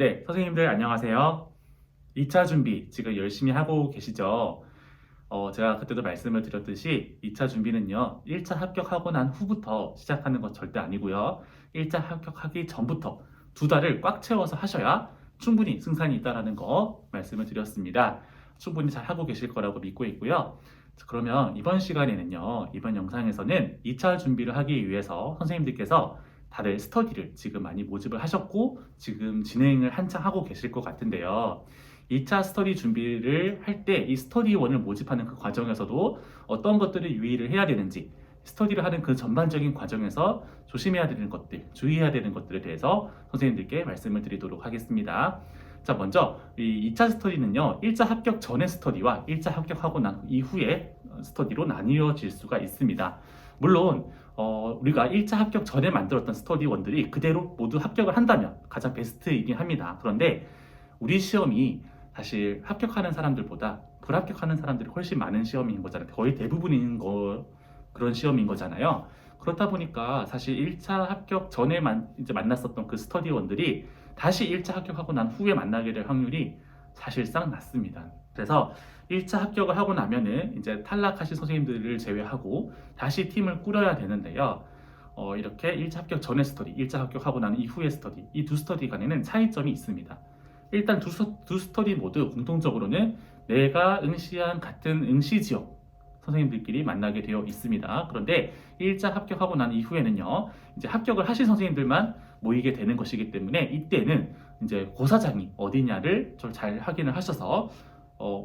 네, 선생님들 안녕하세요. 2차 준비 지금 열심히 하고 계시죠? 제가 그때도 말씀을 드렸듯이 2차 준비는요, 1차 합격하고 난 후부터 시작하는 것 절대 아니고요. 1차 합격하기 전부터 2달을 꽉 채워서 하셔야 충분히 승산이 있다라는 거 말씀을 드렸습니다. 충분히 잘 하고 계실 거라고 믿고 있고요. 자, 그러면 이번 시간에는요, 이번 영상에서는 2차 준비를 하기 위해서 선생님들께서 다들 스터디를 지금 많이 모집을 하셨고 지금 진행을 한창 하고 계실 것 같은데요. 2차 스터디 준비를 할 때 이 스터디원을 모집하는 그 과정에서도 어떤 것들을 유의를 해야 되는지, 스터디를 하는 그 전반적인 과정에서 조심해야 되는 것들, 주의해야 되는 것들에 대해서 선생님들께 말씀을 드리도록 하겠습니다. 자, 먼저 이 2차 스터디는요, 1차 합격 전의 스터디와 1차 합격하고 난 이후의 스터디로 나뉘어질 수가 있습니다. 물론 우리가 1차 합격 전에 만들었던 스터디원들이 그대로 모두 합격을 한다면 가장 베스트이긴 합니다. 그런데 우리 시험이 사실 합격하는 사람들보다 불합격하는 사람들이 훨씬 많은 시험인 거잖아요. 거의 대부분인 그런 시험인 거잖아요. 그렇다 보니까 사실 1차 합격 전에 이제 만났었던 그 스터디원들이 다시 1차 합격하고 난 후에 만나게 될 확률이 사실상 낮습니다. 그래서 1차 합격을 하고 나면은 이제 탈락하신 선생님들을 제외하고 다시 팀을 꾸려야 되는데요. 이렇게 1차 합격 전의 스터디, 1차 합격하고 난 이후의 스터디, 이 두 스터디 간에는 차이점이 있습니다. 일단 두 스터디 모두 공통적으로는 내가 응시한 같은 응시 지역 선생님들끼리 만나게 되어 있습니다. 그런데 1차 합격하고 난 이후에는요, 이제 합격을 하신 선생님들만 모이게 되는 것이기 때문에 이때는 이제 고사장이 어디냐를 잘 확인을 하셔서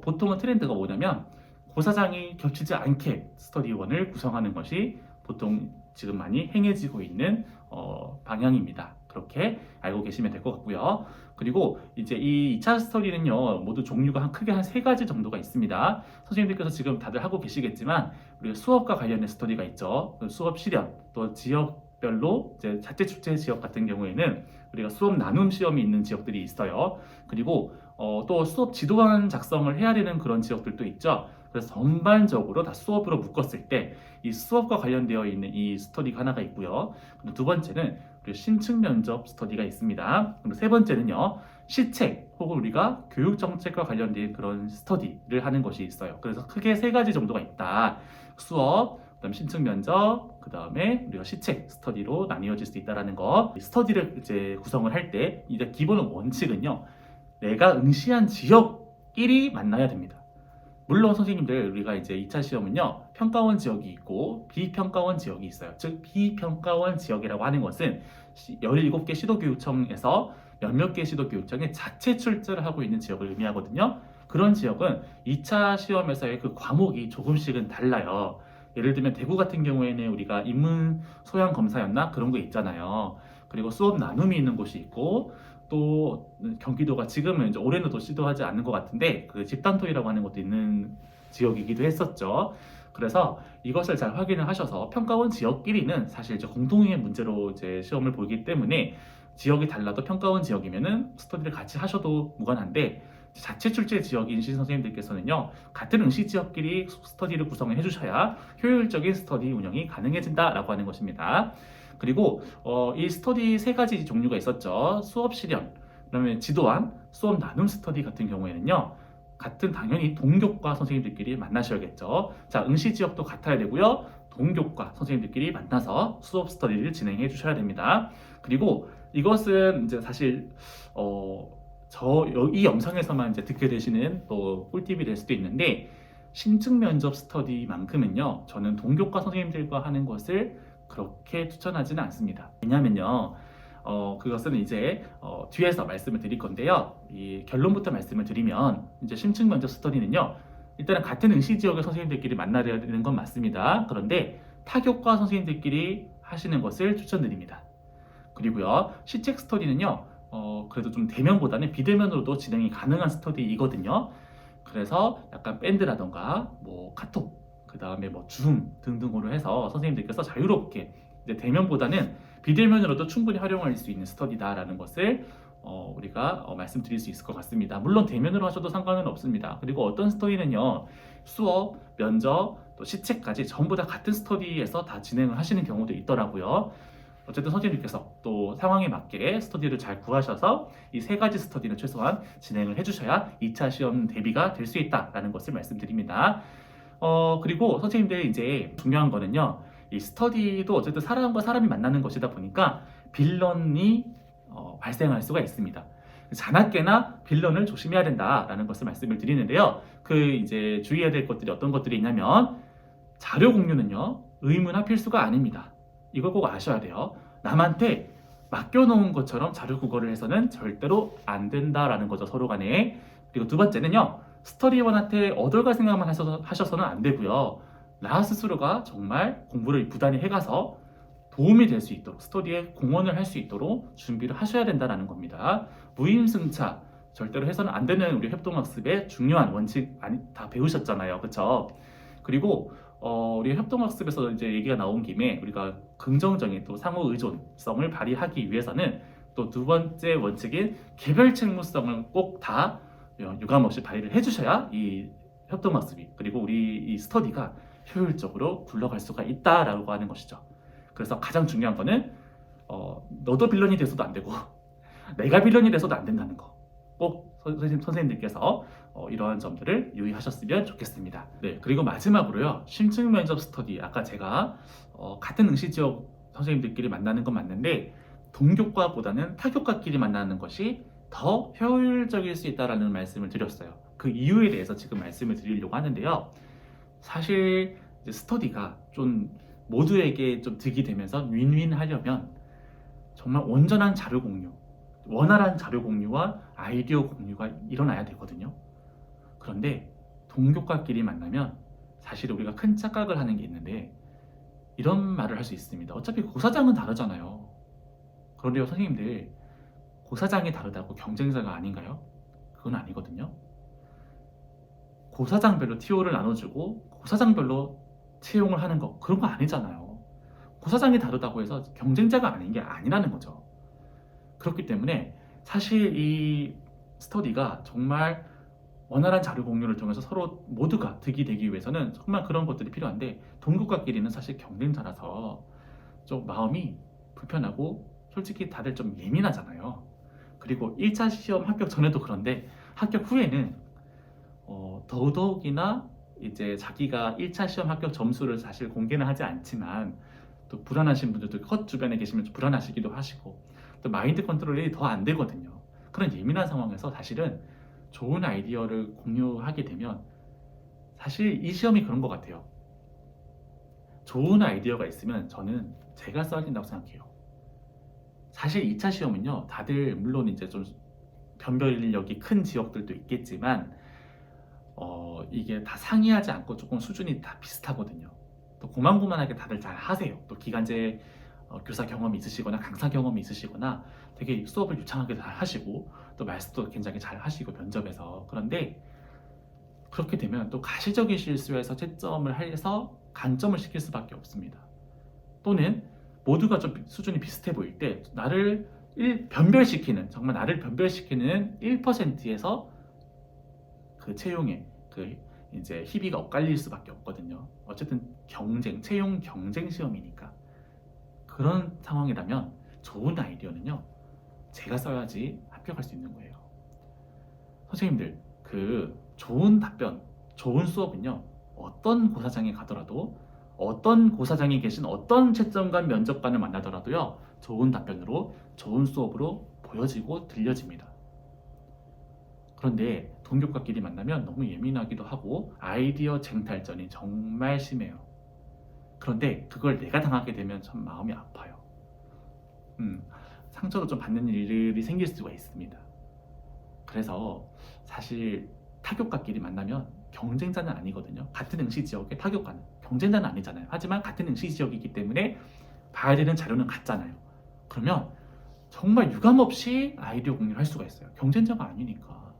보통은 트렌드가 뭐냐면 고사장이 겹치지 않게 스터디원을 구성하는 것이 보통 지금 많이 행해지고 있는 방향입니다. 그렇게 알고 계시면 될 것 같고요. 그리고 이제 이 2차 스터디는요, 모두 종류가 크게 한 3가지 정도가 있습니다. 선생님들께서 지금 다들 하고 계시겠지만, 우리가 수업과 관련된 스터디가 있죠. 수업 실현, 또 지역별로 이제 자체 축제 지역 같은 경우에는 우리가 수업 나눔 시험이 있는 지역들이 있어요. 그리고 또 수업 지도안 작성을 해야 되는 그런 지역들도 있죠. 그래서 전반적으로 다 수업으로 묶었을 때 이 수업과 관련되어 있는 이 스터디가 하나가 있고요. 그리고 두 번째는 신층 면접 스터디가 있습니다. 그리고 세 번째는요, 시책 혹은 우리가 교육 정책과 관련된 그런 스터디를 하는 것이 있어요. 그래서 크게 3가지 정도가 있다. 수업, 그다음 신층 면접, 그다음에 우리가 시책 스터디로 나뉘어질 수 있다라는 거. 스터디를 이제 구성을 할 때 이제 기본 원칙은요, 내가 응시한 지역끼리 만나야 됩니다. 물론 선생님들 우리가 이제 2차 시험은요, 평가원 지역이 있고 비평가원 지역이 있어요. 즉 비평가원 지역이라고 하는 것은 17개 시도교육청에서 몇몇 개 시도교육청에 자체 출제를 하고 있는 지역을 의미하거든요. 그런 지역은 2차 시험에서의 그 과목이 조금씩은 달라요. 예를 들면 대구 같은 경우에는 우리가 인문 소양 검사였나 그런 거 있잖아요. 그리고 수업 나눔이 있는 곳이 있고, 또 경기도가 지금은 이제 올해는 또 시도하지 않는 것 같은데 그 집단토의라고 하는 것도 있는 지역이기도 했었죠. 그래서 이것을 잘 확인을 하셔서 평가원 지역끼리는 사실 이제 공통의 문제로 이제 시험을 보기 때문에 지역이 달라도 평가원 지역이면은 스터디를 같이 하셔도 무관한데, 자체 출제 지역인 신 선생님들께서는요, 같은 응시 지역끼리 스터디를 구성을 해주셔야 효율적인 스터디 운영이 가능해진다라고 하는 것입니다. 그리고 이 스터디 3가지 종류가 있었죠. 수업 실현, 그다음에 지도안, 수업 나눔 스터디 같은 경우에는요, 같은 당연히 동교과 선생님들끼리 만나셔야겠죠. 자, 응시 지역도 같아야 되고요. 동교과 선생님들끼리 만나서 수업 스터디를 진행해 주셔야 됩니다. 그리고 이것은 이제 사실 이 영상에서만 이제 듣게 되시는 또 꿀팁이 될 수도 있는데, 신층 면접 스터디만큼은요, 저는 동교과 선생님들과 하는 것을 그렇게 추천하지는 않습니다. 왜냐면요, 그것은 이제 뒤에서 말씀을 드릴 건데요. 이 결론부터 말씀을 드리면, 이제 심층 면접 스터디는요, 일단은 같은 응시 지역의 선생님들끼리 만나야 되는 건 맞습니다. 그런데 타교과 선생님들끼리 하시는 것을 추천드립니다. 그리고요, 시책 스터디는요, 그래도 좀 대면보다는 비대면으로도 진행이 가능한 스터디이거든요. 그래서 약간 밴드라던가 뭐 카톡, 그 다음에 뭐 줌 등등으로 해서 선생님들께서 자유롭게 이제 대면보다는 비대면으로도 충분히 활용할 수 있는 스터디다라는 것을 우리가 말씀드릴 수 있을 것 같습니다. 물론 대면으로 하셔도 상관은 없습니다. 그리고 어떤 스터디는요, 수업, 면접, 또 시책까지 전부 다 같은 스터디에서 다 진행을 하시는 경우도 있더라고요. 어쨌든 선생님께서 또 상황에 맞게 스터디를 잘 구하셔서 이 세 가지 스터디는 최소한 진행을 해주셔야 2차 시험 대비가 될 수 있다라는 것을 말씀드립니다. 그리고 선생님들 이제 중요한 거는요. 이 스터디도 어쨌든 사람과 사람이 만나는 것이다 보니까 빌런이 발생할 수가 있습니다. 자나깨나 빌런을 조심해야 된다라는 것을 말씀을 드리는데요. 그 이제 주의해야 될 것들이 어떤 것들이 있냐면 자료 공유는요. 의무나 필수가 아닙니다. 이걸 꼭 아셔야 돼요. 남한테 맡겨놓은 것처럼 자료 구걸을 해서는 절대로 안 된다라는 거죠. 서로 간에. 그리고 두 번째는요. 스터디원한테 얻어갈 생각만 하셔서는 안 되고요. 나 스스로가 정말 공부를 부단히 해가서 도움이 될 수 있도록 스터디에 공헌을 할 수 있도록 준비를 하셔야 된다는 겁니다. 무임승차 절대로 해서는 안 되는 우리 협동학습의 중요한 원칙 다 배우셨잖아요. 그렇죠? 그리고 우리 협동학습에서 이제 얘기가 나온 김에 우리가 긍정적인 또 상호 의존성을 발휘하기 위해서는 또 두 번째 원칙인 개별 책무성을 꼭 다 유감없이 발휘를 해주셔야 이 협동학습이 그리고 우리 이 스터디가 효율적으로 굴러갈 수가 있다라고 하는 것이죠. 그래서 가장 중요한 거는 너도 빌런이 돼서도 안 되고 내가 빌런이 돼서도 안 된다는 거. 꼭 선생님들께서 이러한 점들을 유의하셨으면 좋겠습니다. 네, 그리고 마지막으로요. 심층 면접 스터디. 아까 제가 같은 응시 지역 선생님들끼리 만나는 건 맞는데 동교과보다는 타교과끼리 만나는 것이 더 효율적일 수 있다라는 말씀을 드렸어요. 그 이유에 대해서 지금 말씀을 드리려고 하는데요. 사실 이제 스터디가 좀 모두에게 좀 득이 되면서 윈윈하려면 정말 온전한 자료 공유, 원활한 자료 공유와 아이디어 공유가 일어나야 되거든요. 그런데 동교과끼리 만나면 사실 우리가 큰 착각을 하는 게 있는데 이런 말을 할 수 있습니다. 어차피 고사장은 다르잖아요. 그런데요, 선생님들 고사장이 다르다고 경쟁자가 아닌가요? 그건 아니거든요. 고사장별로 TO를 나눠주고 고사장별로 채용을 하는 거 그런 거 아니잖아요. 고사장이 다르다고 해서 경쟁자가 아닌 게 아니라는 거죠. 그렇기 때문에 사실 이 스터디가 정말 원활한 자료 공유를 통해서 서로 모두가 득이 되기 위해서는 정말 그런 것들이 필요한데 동교과끼리는 사실 경쟁자라서 좀 마음이 불편하고 솔직히 다들 좀 예민하잖아요. 그리고 1차 시험 합격 전에도 그런데 합격 후에는 더더욱이나 이제 자기가 1차 시험 합격 점수를 사실 공개는 하지 않지만 또 불안하신 분들도 컷 주변에 계시면 좀 불안하시기도 하시고 또 마인드 컨트롤이 더 안 되거든요. 그런 예민한 상황에서 사실은 좋은 아이디어를 공유하게 되면 사실 이 시험이 그런 것 같아요. 좋은 아이디어가 있으면 저는 제가 써야 된다고 생각해요. 사실 2차 시험은요, 다들 물론 이제 좀 변별력이 큰 지역들도 있겠지만 이게 다 상이하지 않고 조금 수준이 다 비슷하거든요. 또 고만고만하게 다들 잘 하세요. 또 기간제 교사 경험이 있으시거나 강사 경험이 있으시거나 되게 수업을 유창하게 잘 하시고 또 말씀도 굉장히 잘 하시고 면접에서 그런데 그렇게 되면 또 가시적인 실수에서 채점을 해서 간점을 시킬 수밖에 없습니다. 또는 모두가 좀 수준이 비슷해 보일 때 나를 변별시키는 정말 나를 변별시키는 1%에서 그 채용에 그 이제 희비가 엇갈릴 수밖에 없거든요. 어쨌든 채용 경쟁 시험이니까 그런 상황이라면 좋은 아이디어는요 제가 써야지 합격할 수 있는 거예요. 선생님들 그 좋은 답변, 좋은 수업은요 어떤 고사장에 가더라도 어떤 고사장에 계신 어떤 채점관 면접관을 만나더라도요 좋은 답변으로 좋은 수업으로 보여지고 들려집니다. 그런데 동교과끼리 만나면 너무 예민하기도 하고 아이디어 쟁탈전이 정말 심해요. 그런데 그걸 내가 당하게 되면 참 마음이 아파요. 상처도 좀 받는 일들이 생길 수가 있습니다. 그래서 사실 타교과끼리 만나면 경쟁자는 아니거든요. 같은 응시 지역의 타교과는 경쟁자는 아니잖아요. 하지만 같은 응시 지역이기 때문에 봐야 되는 자료는 같잖아요. 그러면 정말 유감없이 아이디어 공유를 할 수가 있어요. 경쟁자가 아니니까.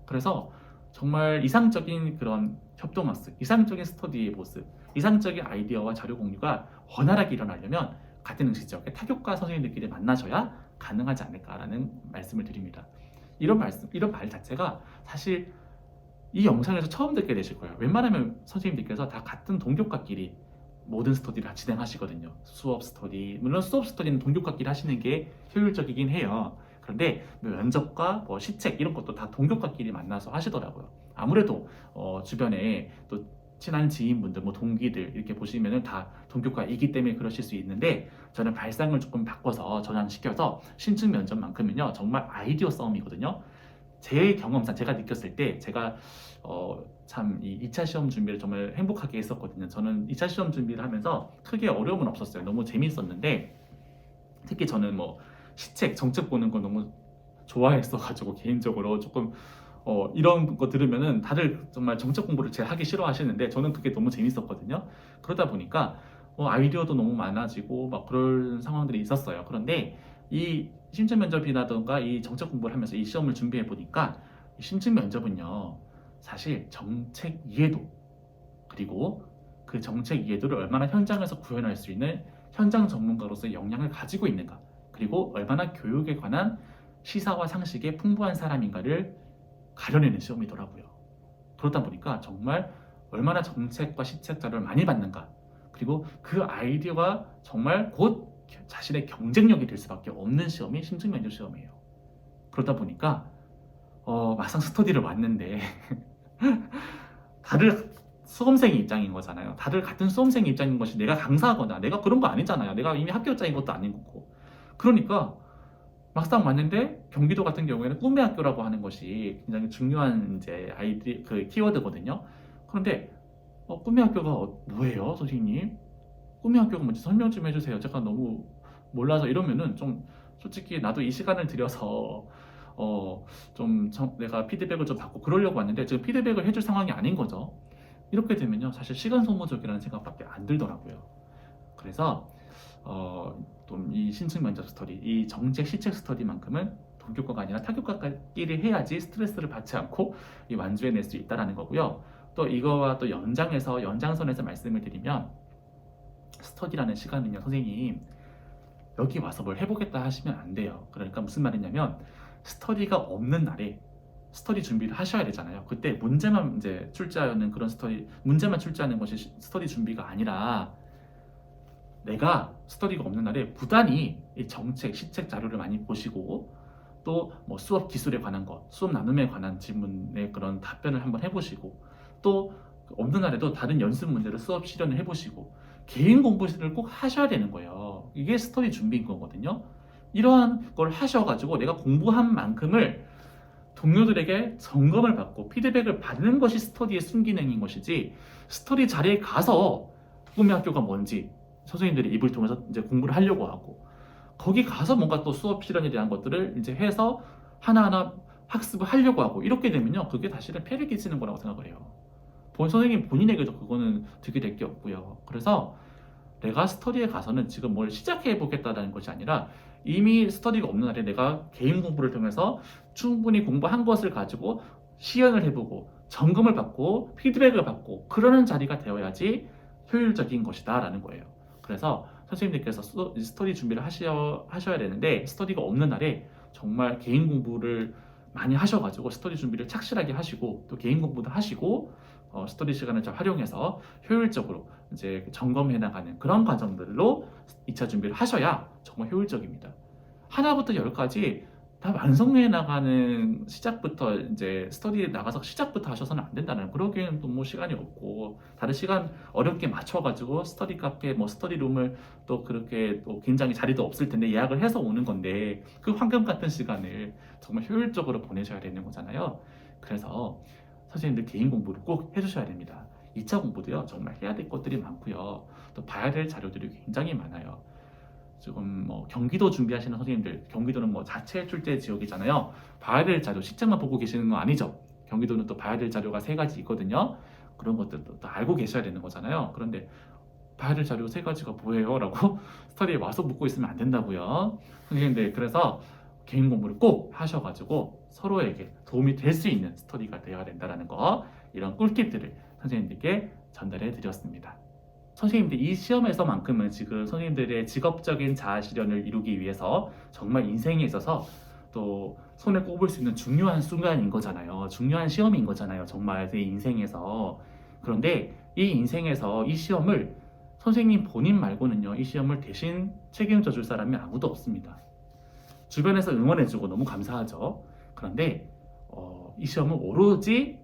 그래서 정말 이상적인 그런 협동학습, 이상적인 스터디의 모습, 이상적인 아이디어와 자료 공유가 원활하게 일어나려면 같은 응시 지역의 타교과 선생님들끼리 만나셔야 가능하지 않을까라는 말씀을 드립니다. 이런 말 자체가 사실 이 영상에서 처음 듣게 되실 거예요. 웬만하면 선생님들께서 다 같은 동교과끼리 모든 스터디를 다 진행하시거든요. 수업 스터디, 물론 수업 스터디는 동교과끼리 하시는 게 효율적이긴 해요. 그런데 뭐 면접과 뭐 시책 이런 것도 다 동교과끼리 만나서 하시더라고요. 아무래도 주변에 또 친한 지인분들, 뭐 동기들 이렇게 보시면은 다 동교과이기 때문에 그러실 수 있는데, 저는 발상을 조금 바꿔서 전환시켜서 신축 면접만큼은요 정말 아이디어 싸움이거든요. 제 경험상 제가 느꼈을 때 제가 참 이 2차 시험 준비를 정말 행복하게 했었거든요. 저는 2차 시험 준비를 하면서 크게 어려움은 없었어요. 너무 재밌었는데, 특히 저는 뭐 시책, 정책 보는 걸 너무 좋아했어가지고 개인적으로 조금 이런 거 들으면은 다들 정말 정책 공부를 제일 하기 싫어하시는데, 저는 그게 너무 재밌었거든요. 그러다 보니까 아이디어도 너무 많아지고 막 그런 상황들이 있었어요. 그런데 이 신청 면접이라던가 이 정책 공부를 하면서 이 시험을 준비해 보니까, 이 신청 면접은요 사실 정책 이해도, 그리고 그 정책 이해도를 얼마나 현장에서 구현할 수 있는 현장 전문가로서의 역량을 가지고 있는가, 그리고 얼마나 교육에 관한 시사와 상식에 풍부한 사람인가를 가려내는 시험이더라고요. 그러다 보니까 정말 얼마나 정책과 시책 자료를 많이 받는가, 그리고 그 아이디어가 정말 곧 자신의 경쟁력이 될 수밖에 없는 시험이 신청 면접 시험이에요. 그러다 보니까 막상 스터디를 왔는데 다들 수험생 입장인 거잖아요. 다들 같은 수험생 입장인 것이, 내가 강사하거나 내가 그런 거 아니잖아요. 내가 이미 합격자인 것도 아닌 거고. 그러니까 막상 왔는데, 경기도 같은 경우에는 꿈의 학교라고 하는 것이 굉장히 중요한 이제 아이디 그 키워드거든요. 그런데 꿈의 학교가 뭐예요, 선생님? 꿈의 학교가 뭔지 설명 좀 해주세요. 제가 너무 몰라서. 이러면은 좀 솔직히 나도 이 시간을 들여서 내가 피드백을 좀 받고 그러려고 왔는데, 지금 피드백을 해줄 상황이 아닌 거죠. 이렇게 되면요 사실 시간 소모적이라는 생각밖에 안 들더라고요. 그래서 좀 이 신층 면접 스터디, 이 정책 시책 스터디만큼은 동교과가 아니라 타교과끼리 해야지 스트레스를 받지 않고 이 완주해낼 수 있다라는 거고요. 또 이거와 또 연장선에서 말씀을 드리면, 스터디라는 시간은요 선생님 여기 와서 뭘 해보겠다 하시면 안 돼요. 그러니까 무슨 말이냐면, 스터디가 없는 날에 스터디 준비를 하셔야 되잖아요. 그때 문제만 이제 출제하는 그런 문제만 출제하는 것이 스터디 준비가 아니라, 내가 스터디가 없는 날에 부단히 이 정책, 시책 자료를 많이 보시고, 또 뭐 수업 기술에 관한 것, 수업 나눔에 관한 질문에 그런 답변을 한번 해보시고, 또 없는 날에도 다른 연습 문제를 수업 실현을 해보시고, 개인 공부를 꼭 하셔야 되는 거예요. 이게 스터디 준비인 거거든요. 이러한 걸 하셔가지고 내가 공부한 만큼을 동료들에게 점검을 받고 피드백을 받는 것이 스터디의 순기능인 것이지, 스터디 자리에 가서 꿈의 학교가 뭔지 선생님들이 입을 통해서 이제 공부를 하려고 하고, 거기 가서 뭔가 또 수업 실현에 대한 것들을 이제 해서 하나하나 학습을 하려고 하고, 이렇게 되면요 그게 사실은 폐를 끼치는 거라고 생각을 해요. 선생님 본인에게도 그거는 득이 될 게 없고요. 그래서 내가 스터디에 가서는 지금 뭘 시작해 보겠다는 것이 아니라, 이미 스터디가 없는 날에 내가 개인 공부를 통해서 충분히 공부한 것을 가지고 시연을 해보고 점검을 받고 피드백을 받고 그러는 자리가 되어야지 효율적인 것이다 라는 거예요. 그래서 선생님들께서 스터디 준비를 하셔야 되는데, 스터디가 없는 날에 정말 개인 공부를 많이 하셔가지고 스터디 준비를 착실하게 하시고, 또 개인 공부도 하시고 스터디 시간을 잘 활용해서 효율적으로 이제 점검해 나가는 그런 과정들로 2차 준비를 하셔야 정말 효율적입니다. 하나부터 열까지 다 완성해 나가는 시작부터 이제 스터디에 나가서 시작부터 하셔서는 안 된다는, 그러기에는 또 뭐 시간이 없고 다른 시간 어렵게 맞춰가지고 스터디 카페 뭐 스터디 룸을 또 그렇게 또 굉장히 자리도 없을 텐데 예약을 해서 오는 건데, 그 황금 같은 시간을 정말 효율적으로 보내셔야 되는 거잖아요. 그래서 선생님들 개인 공부를 꼭 해주셔야 됩니다. 2차 공부도요 정말 해야 될 것들이 많고요, 또 봐야 될 자료들이 굉장히 많아요. 지금 뭐 경기도 준비하시는 선생님들, 경기도는 뭐 자체 출제 지역이잖아요. 봐야 될 자료, 시책만 보고 계시는 거 아니죠. 경기도는 또 봐야 될 자료가 3가지 있거든요. 그런 것들도 또 알고 계셔야 되는 거잖아요. 그런데 봐야 될 자료 3가지가 뭐예요? 라고 스터디에 와서 묻고 있으면 안 된다고요. 선생님들, 그래서 개인 공부를 꼭 하셔가지고 서로에게 도움이 될 수 있는 스터디가 되어야 된다는 거, 이런 꿀팁들을 선생님들께 전달해 드렸습니다. 선생님들, 이 시험에서만큼은 지금 선생님들의 직업적인 자아 실현을 이루기 위해서 정말 인생에 있어서 또 손에 꼽을 수 있는 중요한 순간인 거잖아요. 중요한 시험인 거잖아요. 정말 제 인생에서. 그런데 이 인생에서 이 시험을 선생님 본인 말고는요, 이 시험을 대신 책임져 줄 사람이 아무도 없습니다. 주변에서 응원해주고 너무 감사하죠. 그런데 이 시험은 오로지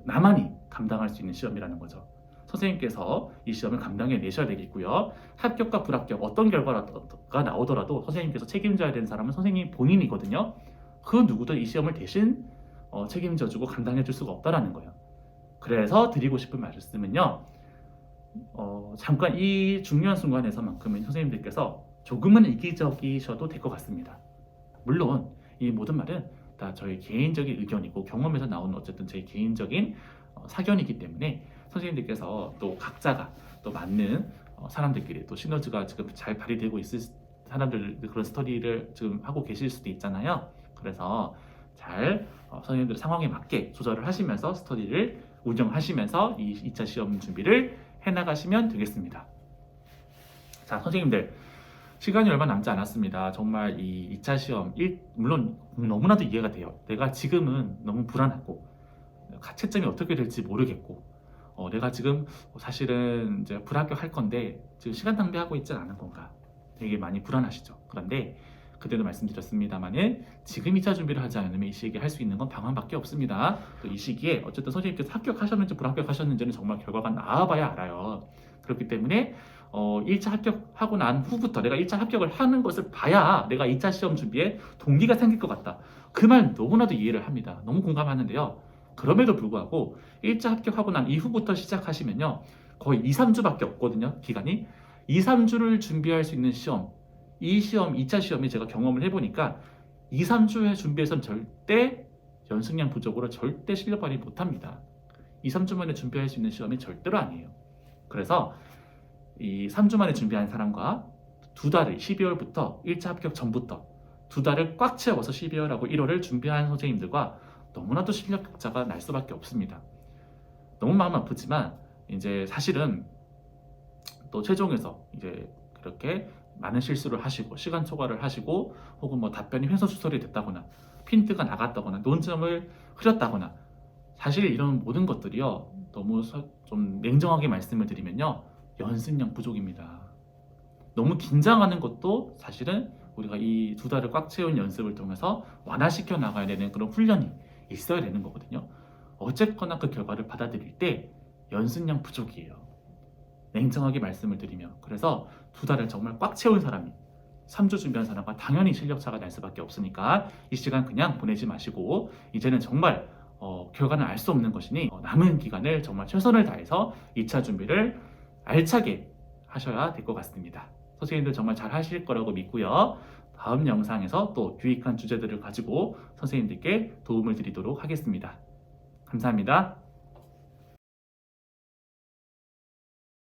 나만이 감당할 수 있는 시험이라는 거죠. 선생님께서 이 시험을 감당해 내셔야 되겠고요. 합격과 불합격 어떤 결과가 나오더라도 선생님께서 책임져야 되는 사람은 선생님 본인이거든요. 그 누구도 이 시험을 대신 책임져주고 감당해 줄 수가 없다라는 거예요. 그래서 드리고 싶은 말씀은요. 잠깐 이 중요한 순간에서만큼은 선생님들께서 조금은 이기적이셔도 될 것 같습니다. 물론 이 모든 말은 다 저희 개인적인 의견이고 경험에서 나오는 어쨌든 제 개인적인 사견이기 때문에 선생님들께서 또 각자가 또 맞는 사람들끼리 또 시너지가 지금 잘 발휘되고 있을 사람들 그런 스터디를 지금 하고 계실 수도 있잖아요. 그래서 잘 선생님들 상황에 맞게 조절을 하시면서 스터디를 운영하시면서 이 2차 시험 준비를 해나가시면 되겠습니다. 자, 선생님들 시간이 얼마 남지 않았습니다. 정말 이 2차 시험 물론 너무나도 이해가 돼요. 내가 지금은 너무 불안하고 채점이 어떻게 될지 모르겠고 내가 지금 사실은 이제 불합격할 건데 지금 시간 낭비하고 있지 않은 건가 되게 많이 불안하시죠. 그런데 그때도 말씀드렸습니다만은 지금 2차 준비를 하지 않으면 이 시기에 할 수 있는 건 방황밖에 없습니다. 또 이 시기에 어쨌든 선생님께서 합격하셨는지 불합격하셨는지는 정말 결과가 나와봐야 알아요. 그렇기 때문에 1차 합격하고 난 후부터 내가 1차 합격을 하는 것을 봐야 내가 2차 시험 준비에 동기가 생길 것 같다. 그 말 너무나도 이해를 합니다. 너무 공감하는데요. 그럼에도 불구하고 1차 합격하고 난 이후부터 시작하시면요. 거의 2, 3주밖에 없거든요. 기간이. 2, 3주를 준비할 수 있는 시험. 이 시험, 2차 시험이 제가 경험을 해보니까 2, 3주에 준비해서는 절대 연습량 부족으로 절대 실력 발휘 못합니다. 2, 3주 만에 준비할 수 있는 시험이 절대로 아니에요. 그래서 이 3주 만에 준비한 사람과 2달을 12월부터 1차 합격 전부터 2달을 꽉 채워서 12월하고 1월을 준비한 선생님들과 너무나도 실력 격차가 날 수밖에 없습니다. 너무 마음 아프지만 이제 사실은 또 최종에서 이제 그렇게 많은 실수를 하시고 시간 초과를 하시고 혹은 뭐 답변이 횡설수설이 됐다거나 핀트가 나갔다거나 논점을 흐렸다거나 사실 이런 모든 것들이요 너무 좀 냉정하게 말씀을 드리면요 연습량 부족입니다. 너무 긴장하는 것도 사실은 우리가 이 2달을 꽉 채운 연습을 통해서 완화시켜 나가야 되는 그런 훈련이 있어야 되는 거거든요. 어쨌거나 그 결과를 받아들일 때 연습량 부족이에요. 냉정하게 말씀을 드리면. 그래서 2달을 정말 꽉 채운 사람이 3주 준비한 사람과 당연히 실력차가 날 수밖에 없으니까 이 시간 그냥 보내지 마시고 이제는 정말 결과는 알 수 없는 것이니 남은 기간을 정말 최선을 다해서 2차 준비를 알차게 하셔야 될 것 같습니다. 선생님들 정말 잘 하실 거라고 믿고요. 다음 영상에서 또 유익한 주제들을 가지고 선생님들께 도움을 드리도록 하겠습니다. 감사합니다.